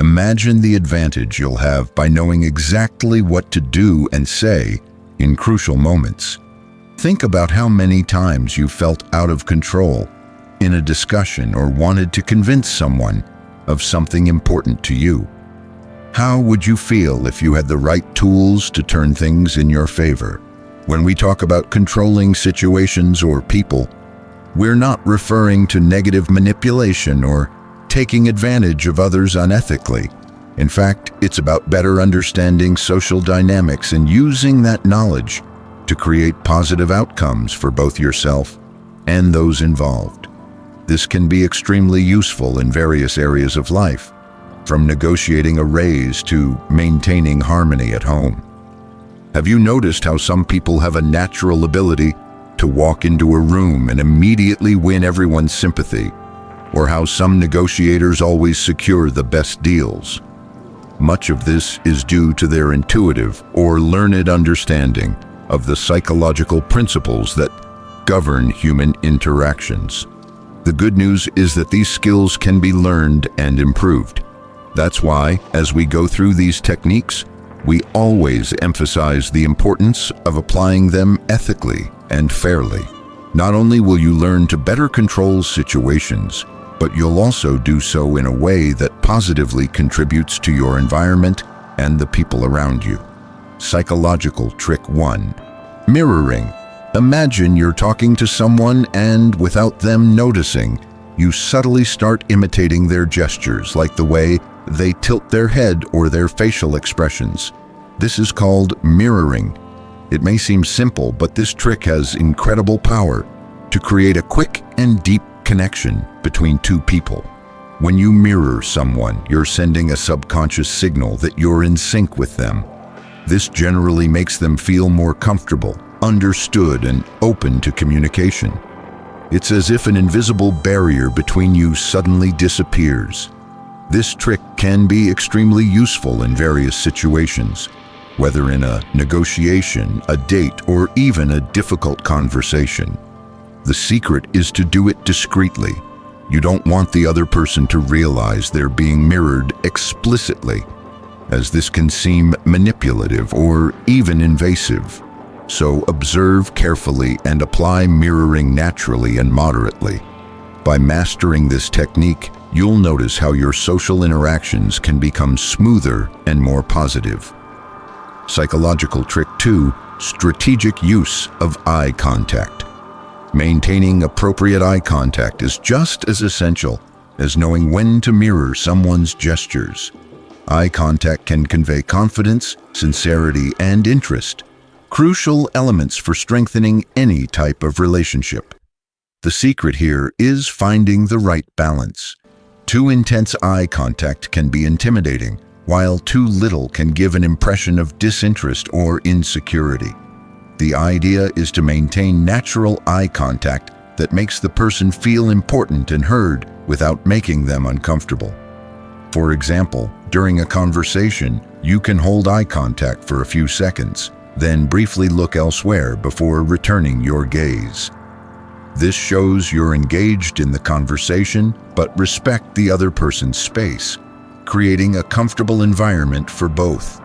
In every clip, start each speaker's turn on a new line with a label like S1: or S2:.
S1: Imagine the advantage you'll have by knowing exactly what to do and say in crucial moments. Think about how many times you felt out of control in a discussion or wanted to convince someone of something important to you. How would you feel if you had the right tools to turn things in your favor? When we talk about controlling situations or people, we're not referring to negative manipulation or taking advantage of others unethically. In fact, it's about better understanding social dynamics and using that knowledge to create positive outcomes for both yourself and those involved. This can be extremely useful in various areas of life, from negotiating a raise to maintaining harmony at home. Have you noticed how some people have a natural ability to walk into a room and immediately win everyone's sympathy, or how some negotiators always secure the best deals? Much of this is due to their intuitive or learned understanding of the psychological principles that govern human interactions. The good news is that these skills can be learned and improved. That's why, as we go through these techniques, we always emphasize the importance of applying them ethically and fairly. Not only will you learn to better control situations, but you'll also do so in a way that positively contributes to your environment and the people around you. Psychological trick 1. Mirroring. Imagine you're talking to someone and, without them noticing, you subtly start imitating their gestures, like the way they tilt their head or their facial expressions. This is called mirroring. It may seem simple, but this trick has incredible power to create a quick and deep connection between two people. When you mirror someone, you're sending a subconscious signal that you're in sync with them. This generally makes them feel more comfortable, understood, and open to communication. It's as if an invisible barrier between you suddenly disappears. This trick can be extremely useful in various situations, whether in a negotiation, a date, or even a difficult conversation. The secret is to do it discreetly. You don't want the other person to realize they're being mirrored explicitly, as this can seem manipulative or even invasive. So observe carefully and apply mirroring naturally and moderately. By mastering this technique, you'll notice how your social interactions can become smoother and more positive. Psychological trick 2. Strategic use of eye contact. Maintaining appropriate eye contact is just as essential as knowing when to mirror someone's gestures. Eye contact can convey confidence, sincerity, and interest, crucial elements for strengthening any type of relationship. The secret here is finding the right balance. Too intense eye contact can be intimidating, while too little can give an impression of disinterest or insecurity. The idea is to maintain natural eye contact that makes the person feel important and heard without making them uncomfortable. For example, during a conversation, you can hold eye contact for a few seconds, then briefly look elsewhere before returning your gaze. This shows you're engaged in the conversation, but respect the other person's space, creating a comfortable environment for both.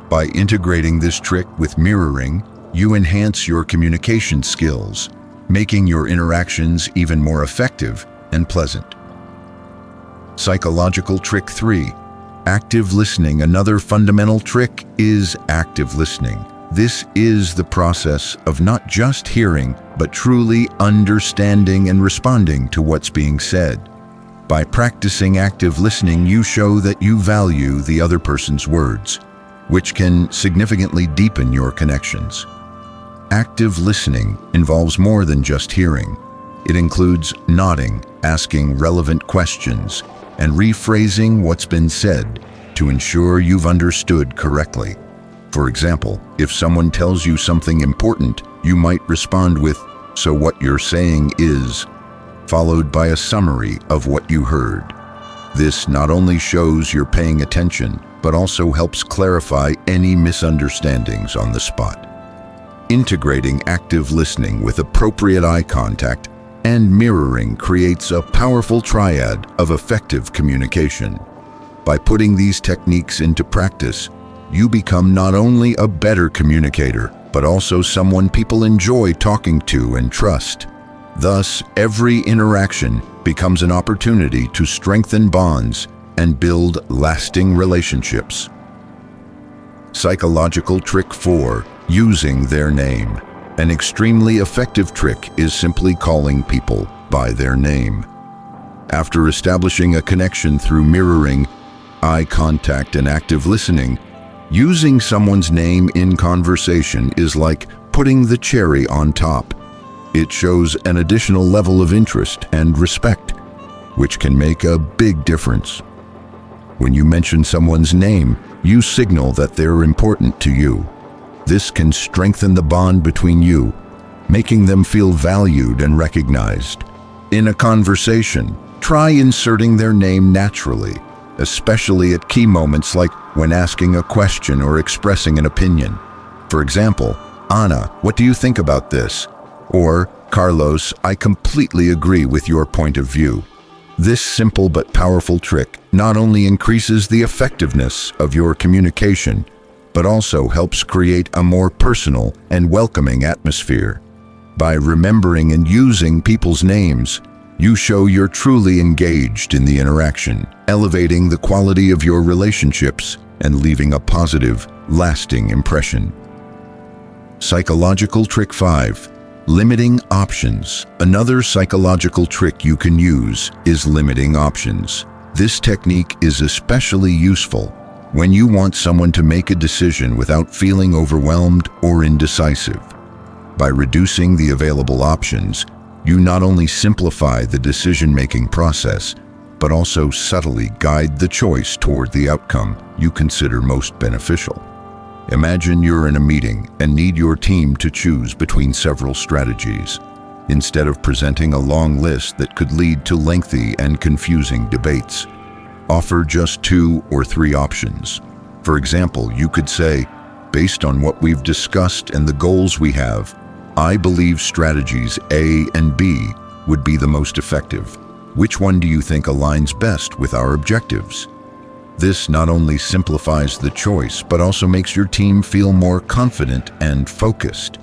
S1: By integrating this trick with mirroring, you enhance your communication skills, making your interactions even more effective and pleasant. Psychological trick 3. Active listening. Another fundamental trick is active listening. This is the process of not just hearing, but truly understanding and responding to what's being said. By practicing active listening, you show that you value the other person's words, which can significantly deepen your connections. Active listening involves more than just hearing. It includes nodding, asking relevant questions, and rephrasing what's been said to ensure you've understood correctly. For example, if someone tells you something important, you might respond with, "So what you're saying is," followed by a summary of what you heard. This not only shows you're paying attention, but also helps clarify any misunderstandings on the spot. Integrating active listening with appropriate eye contact and mirroring creates a powerful triad of effective communication. By putting these techniques into practice, you become not only a better communicator, but also someone people enjoy talking to and trust. Thus, every interaction becomes an opportunity to strengthen bonds and build lasting relationships. Psychological trick 4, using their name. An extremely effective trick is simply calling people by their name. After establishing a connection through mirroring, eye contact, and active listening, using someone's name in conversation is like putting the cherry on top. It shows an additional level of interest and respect, which can make a big difference. When you mention someone's name, you signal that they're important to you. This can strengthen the bond between you, making them feel valued and recognized. In a conversation, try inserting their name naturally, especially at key moments like when asking a question or expressing an opinion. For example, Anna, what do you think about this? Or, Carlos, I completely agree with your point of view. This simple but powerful trick not only increases the effectiveness of your communication, but also helps create a more personal and welcoming atmosphere. By remembering and using people's names, you show you're truly engaged in the interaction, elevating the quality of your relationships and leaving a positive, lasting impression. Psychological trick 5, limiting options. Another psychological trick you can use is limiting options. This technique is especially useful when you want someone to make a decision without feeling overwhelmed or indecisive. By reducing the available options, you not only simplify the decision-making process, but also subtly guide the choice toward the outcome you consider most beneficial. Imagine you're in a meeting and need your team to choose between several strategies. Instead of presenting a long list that could lead to lengthy and confusing debates, offer just 2 or 3 options. For example, you could say, based on what we've discussed and the goals we have, I believe strategies A and B would be the most effective. Which one do you think aligns best with our objectives? This not only simplifies the choice, but also makes your team feel more confident and focused.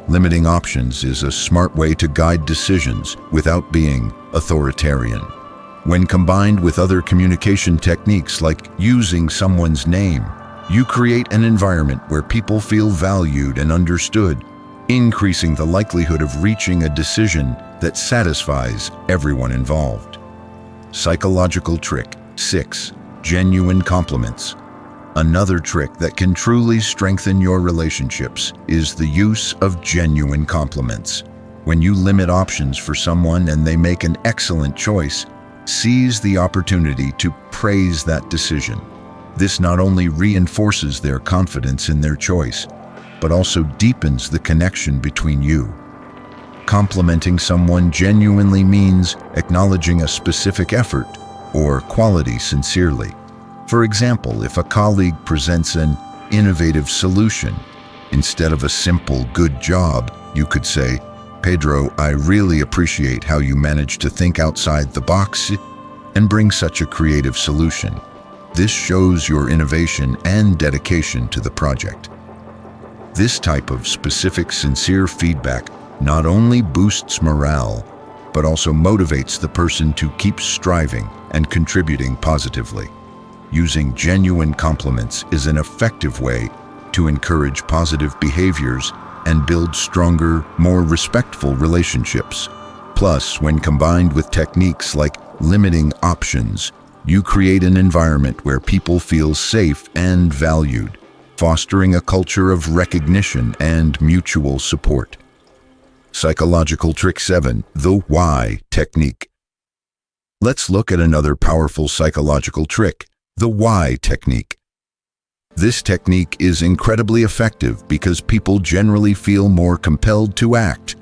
S1: Limiting options is a smart way to guide decisions without being authoritarian. When combined with other communication techniques like using someone's name, you create an environment where people feel valued and understood, increasing the likelihood of reaching a decision that satisfies everyone involved. Psychological trick 6, genuine compliments. Another trick that can truly strengthen your relationships is the use of genuine compliments. When you limit options for someone and they make an excellent choice, seize the opportunity to praise that decision. This not only reinforces their confidence in their choice, but also deepens the connection between you. Complimenting someone genuinely means acknowledging a specific effort or quality sincerely. For example, if a colleague presents an innovative solution, instead of a simple "good job," you could say, Pedro, I really appreciate how you managed to think outside the box and bring such a creative solution. This shows your innovation and dedication to the project. This type of specific, sincere feedback not only boosts morale, but also motivates the person to keep striving and contributing positively. Using genuine compliments is an effective way to encourage positive behaviors and build stronger, more respectful relationships. Plus, when combined with techniques like limiting options, you create an environment where people feel safe and valued, fostering a culture of recognition and mutual support. Psychological trick 7, the why technique. Let's look at another powerful psychological trick, the why technique. This technique is incredibly effective because people generally feel more compelled to act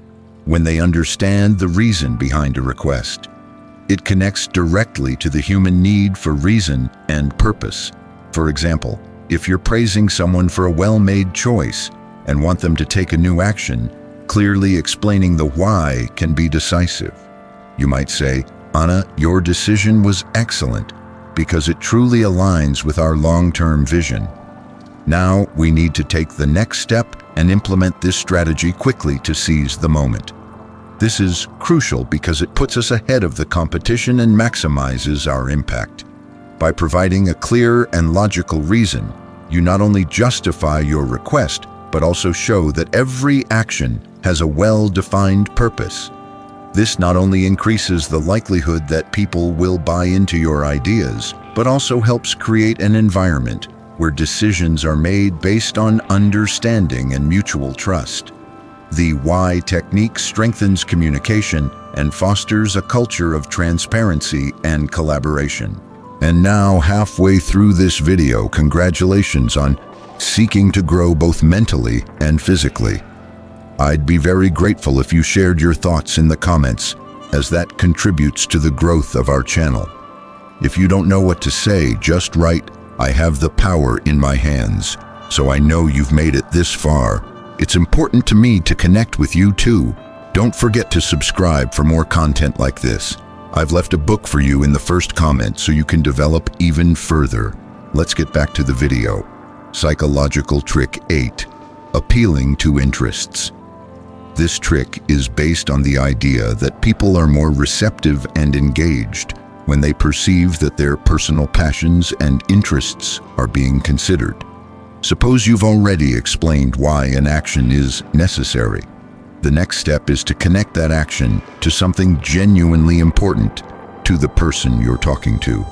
S1: when they understand the reason behind a request. It connects directly to the human need for reason and purpose. For example, if you're praising someone for a well-made choice and want them to take a new action, clearly explaining the why can be decisive. You might say, Anna, your decision was excellent. because it truly aligns with our long-term vision. Now, we need to take the next step and implement this strategy quickly to seize the moment. This is crucial because it puts us ahead of the competition and maximizes our impact. By providing a clear and logical reason, you not only justify your request, but also show that every action has a well-defined purpose. This not only increases the likelihood that people will buy into your ideas, but also helps create an environment where decisions are made based on understanding and mutual trust. The why technique strengthens communication and fosters a culture of transparency and collaboration. And now, halfway through this video, congratulations on seeking to grow both mentally and physically. I'd be very grateful if you shared your thoughts in the comments, as that contributes to the growth of our channel. If you don't know what to say, just write, "I have the power in my hands," so I know you've made it this far. It's important to me to connect with you too. Don't forget to subscribe for more content like this. I've left a book for you in the first comment so you can develop even further. Let's get back to the video. Psychological trick 8, appealing to interests. This trick is based on the idea that people are more receptive and engaged when they perceive that their personal passions and interests are being considered. Suppose you've already explained why an action is necessary. The next step is to connect that action to something genuinely important to the person you're talking to.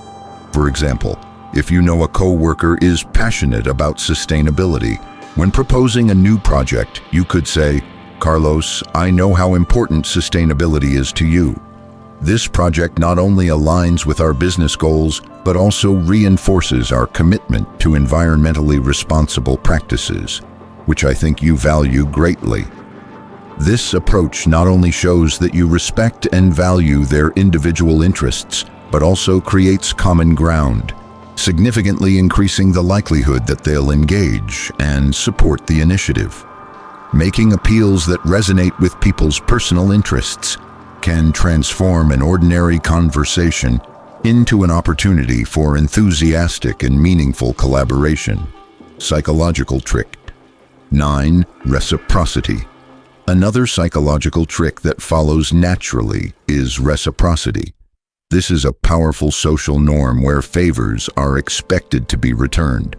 S1: For example, if you know a coworker is passionate about sustainability, when proposing a new project, you could say, "Carlos, I know how important sustainability is to you. This project not only aligns with our business goals, but also reinforces our commitment to environmentally responsible practices, which I think you value greatly." This approach not only shows that you respect and value their individual interests, but also creates common ground, significantly increasing the likelihood that they'll engage and support the initiative. Making appeals that resonate with people's personal interests can transform an ordinary conversation into an opportunity for enthusiastic and meaningful collaboration. Psychological trick 9, reciprocity. Another psychological trick that follows naturally is reciprocity. This is a powerful social norm where favors are expected to be returned.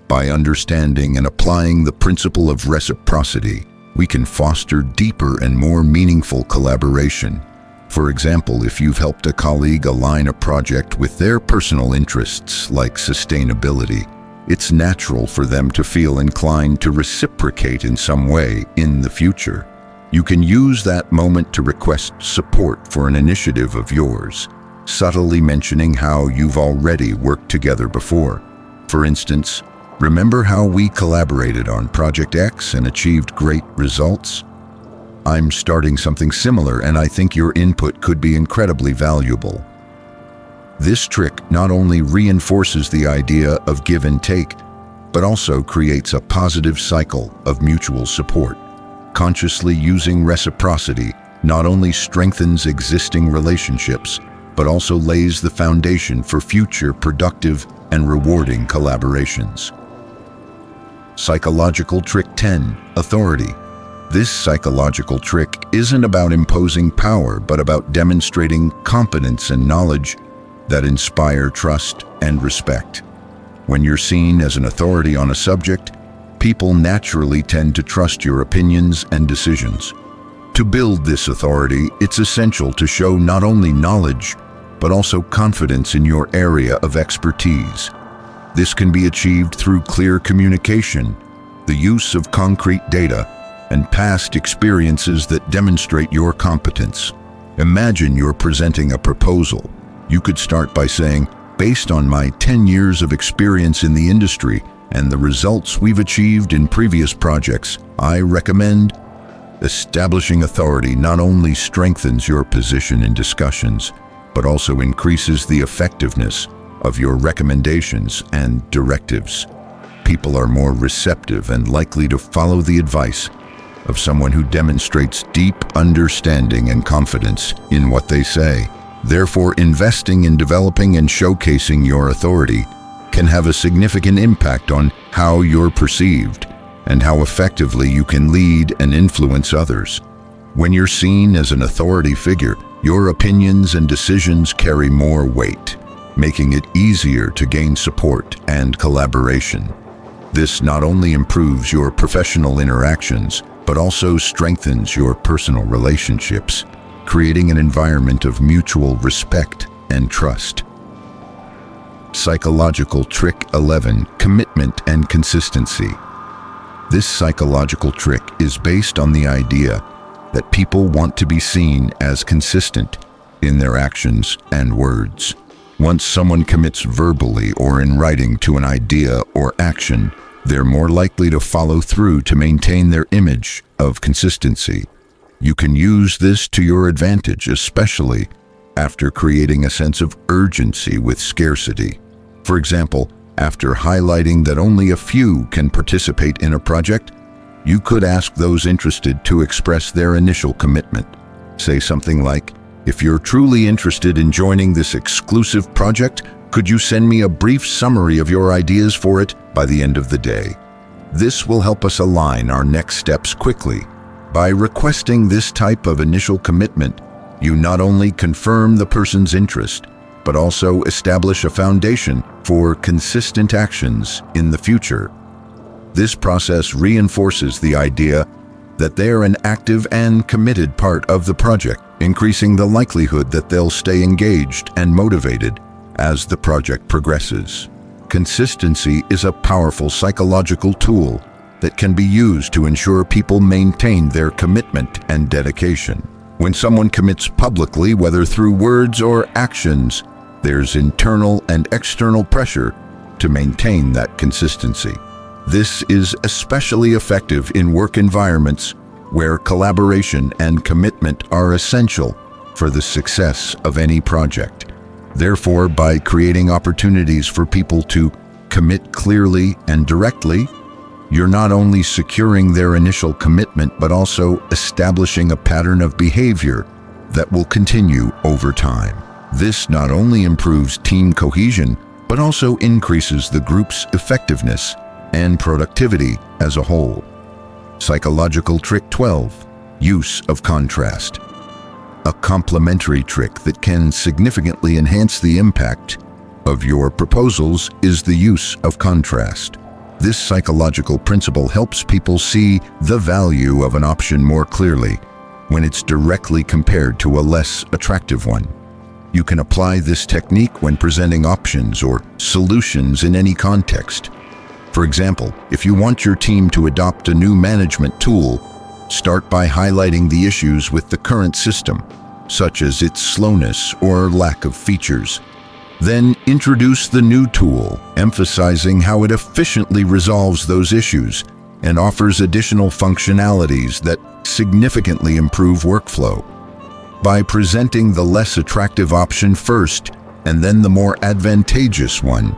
S1: By understanding and applying the principle of reciprocity, we can foster deeper and more meaningful collaboration. For example, if you've helped a colleague align a project with their personal interests, like sustainability, it's natural for them to feel inclined to reciprocate in some way in the future. You can use that moment to request support for an initiative of yours, subtly mentioning how you've already worked together before. For instance, remember how we collaborated on Project X and achieved great results? I'm starting something similar, and I think your input could be incredibly valuable. This trick not only reinforces the idea of give and take, but also creates a positive cycle of mutual support. Consciously using reciprocity not only strengthens existing relationships, but also lays the foundation for future productive and rewarding collaborations. Psychological trick 10, authority. This psychological trick isn't about imposing power, but about demonstrating competence and knowledge that inspire trust and respect. When you're seen as an authority on a subject, people naturally tend to trust your opinions and decisions. To build this authority, it's essential to show not only knowledge, but also confidence in your area of expertise. This can be achieved through clear communication, the use of concrete data, and past experiences that demonstrate your competence. Imagine you're presenting a proposal. You could start by saying, "Based on my 10 years of experience in the industry and the results we've achieved in previous projects, I recommend." Establishing authority not only strengthens your position in discussions, but also increases the effectiveness of your recommendations and directives. People are more receptive and likely to follow the advice of someone who demonstrates deep understanding and confidence in what they say. Therefore, investing in developing and showcasing your authority can have a significant impact on how you're perceived and how effectively you can lead and influence others. When you're seen as an authority figure, your opinions and decisions carry more weight, making it easier to gain support and collaboration. This not only improves your professional interactions, but also strengthens your personal relationships, creating an environment of mutual respect and trust. Psychological trick 11: commitment and consistency. This psychological trick is based on the idea that people want to be seen as consistent in their actions and words. Once someone commits verbally or in writing to an idea or action, they're more likely to follow through to maintain their image of consistency. You can use this to your advantage, especially after creating a sense of urgency with scarcity. For example, after highlighting that only a few can participate in a project, you could ask those interested to express their initial commitment. Say something like, "If you're truly interested in joining this exclusive project, could you send me a brief summary of your ideas for it by the end of the day?" This will help us align our next steps quickly. By requesting this type of initial commitment, you not only confirm the person's interest, but also establish a foundation for consistent actions in the future. This process reinforces the idea that they're an active and committed part of the project, increasing the likelihood that they'll stay engaged and motivated as the project progresses. Consistency is a powerful psychological tool that can be used to ensure people maintain their commitment and dedication. When someone commits publicly, whether through words or actions, there's internal and external pressure to maintain that consistency. This is especially effective in work environments where collaboration and commitment are essential for the success of any project. Therefore, by creating opportunities for people to commit clearly and directly, you're not only securing their initial commitment, but also establishing a pattern of behavior that will continue over time. This not only improves team cohesion, but also increases the group's effectiveness and productivity as a whole. Psychological trick 12: use of contrast. A complementary trick that can significantly enhance the impact of your proposals is the use of contrast. This psychological principle helps people see the value of an option more clearly when it's directly compared to a less attractive one. You can apply this technique when presenting options or solutions in any context. For example, if you want your team to adopt a new management tool, start by highlighting the issues with the current system, such as its slowness or lack of features. Then introduce the new tool, emphasizing how it efficiently resolves those issues and offers additional functionalities that significantly improve workflow. By presenting the less attractive option first and then the more advantageous one,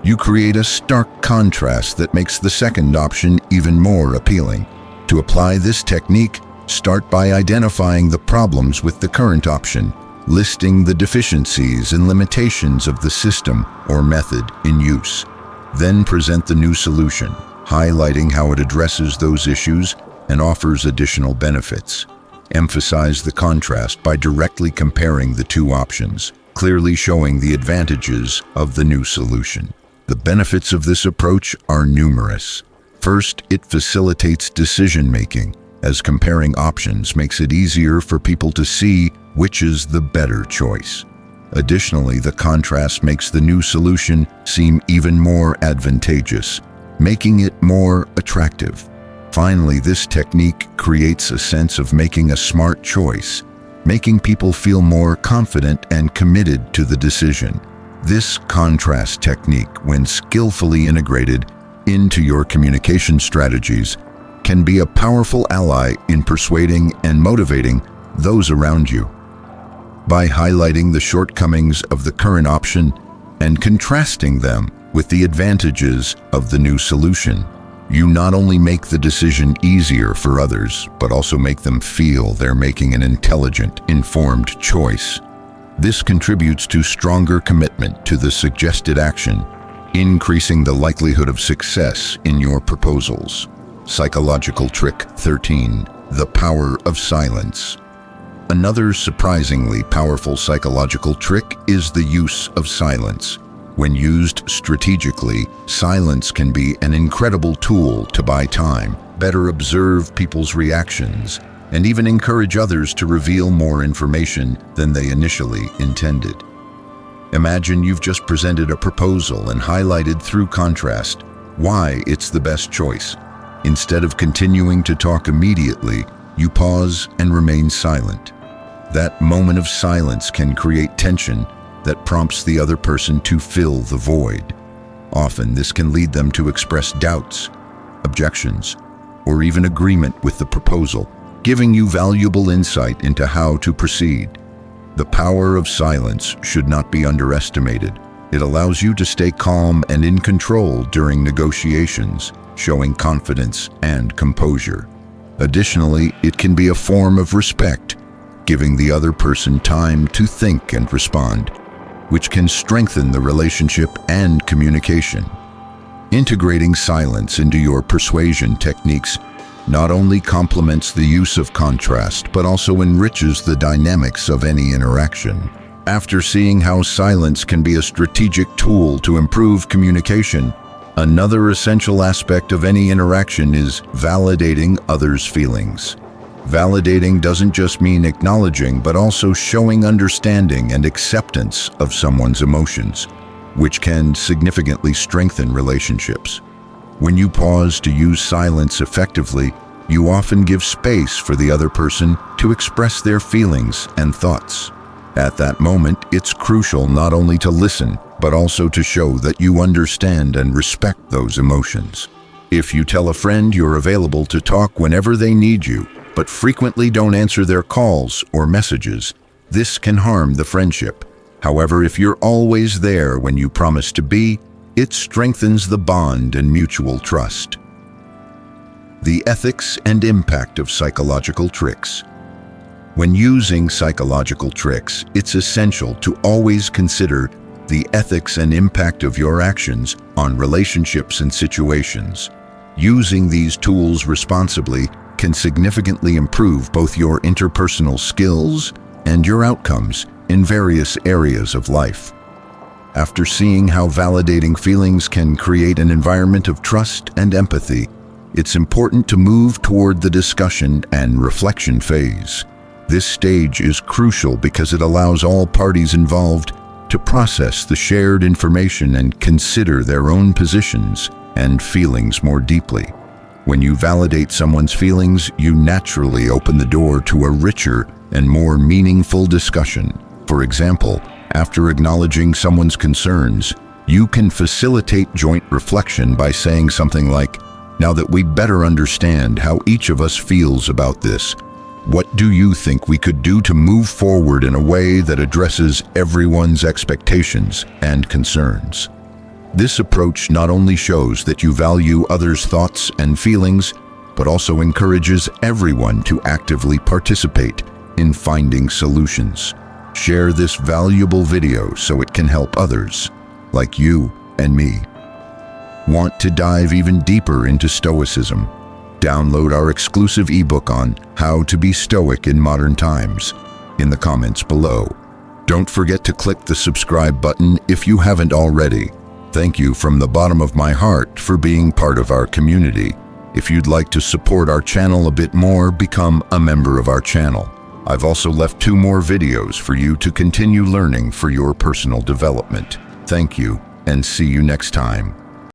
S1: you create a stark contrast that makes the second option even more appealing. To apply this technique, start by identifying the problems with the current option, listing the deficiencies and limitations of the system or method in use. Then present the new solution, highlighting how it addresses those issues and offers additional benefits. Emphasize the contrast by directly comparing the two options, clearly showing the advantages of the new solution. The benefits of this approach are numerous. First, it facilitates decision-making, as comparing options makes it easier for people to see which is the better choice. Additionally, the contrast makes the new solution seem even more advantageous, making it more attractive. Finally, this technique creates a sense of making a smart choice, making people feel more confident and committed to the decision. This contrast technique, when skillfully integrated into your communication strategies, can be a powerful ally in persuading and motivating those around you. By highlighting the shortcomings of the current option and contrasting them with the advantages of the new solution, you not only make the decision easier for others, but also make them feel they're making an intelligent, informed choice. This contributes to stronger commitment to the suggested action, increasing the likelihood of success in your proposals. Psychological trick 13, the power of silence. Another surprisingly powerful psychological trick is the use of silence. When used strategically, silence can be an incredible tool to buy time, better observe people's reactions, and even encourage others to reveal more information than they initially intended. Imagine you've just presented a proposal and highlighted through contrast why it's the best choice. Instead of continuing to talk immediately, you pause and remain silent. That moment of silence can create tension that prompts the other person to fill the void. Often this can lead them to express doubts, objections, or even agreement with the proposal, giving you valuable insight into how to proceed. The power of silence should not be underestimated. It allows you to stay calm and in control during negotiations, showing confidence and composure. Additionally, it can be a form of respect, giving the other person time to think and respond, which can strengthen the relationship and communication. Integrating silence into your persuasion techniques not only complements the use of contrast, but also enriches the dynamics of any interaction. After seeing how silence can be a strategic tool to improve communication, another essential aspect of any interaction is validating others' feelings. Validating doesn't just mean acknowledging, but also showing understanding and acceptance of someone's emotions, which can significantly strengthen relationships. When you pause to use silence effectively, you often give space for the other person to express their feelings and thoughts. At that moment, it's crucial not only to listen, but also to show that you understand and respect those emotions. If you tell a friend you're available to talk whenever they need you, but frequently don't answer their calls or messages, this can harm the friendship. However, if you're always there when you promise to be, it strengthens the bond and mutual trust. The ethics and impact of psychological tricks. When using psychological tricks, it's essential to always consider the ethics and impact of your actions on relationships and situations. Using these tools responsibly can significantly improve both your interpersonal skills and your outcomes in various areas of life. After seeing how validating feelings can create an environment of trust and empathy, it's important to move toward the discussion and reflection phase. This stage is crucial because it allows all parties involved to process the shared information and consider their own positions and feelings more deeply. When you validate someone's feelings, you naturally open the door to a richer and more meaningful discussion. For example, after acknowledging someone's concerns, you can facilitate joint reflection by saying something like, "Now that we better understand how each of us feels about this, what do you think we could do to move forward in a way that addresses everyone's expectations and concerns?" This approach not only shows that you value others' thoughts and feelings, but also encourages everyone to actively participate in finding solutions. Share this valuable video so it can help others, like you and me. Want to dive even deeper into Stoicism? Download our exclusive ebook on how to be Stoic in modern times in the comments below. Don't forget to click the subscribe button if you haven't already. Thank you from the bottom of my heart for being part of our community. If you'd like to support our channel a bit more, become a member of our channel. I've also left 2 more videos for you to continue learning for your personal development. Thank you, and see you next time.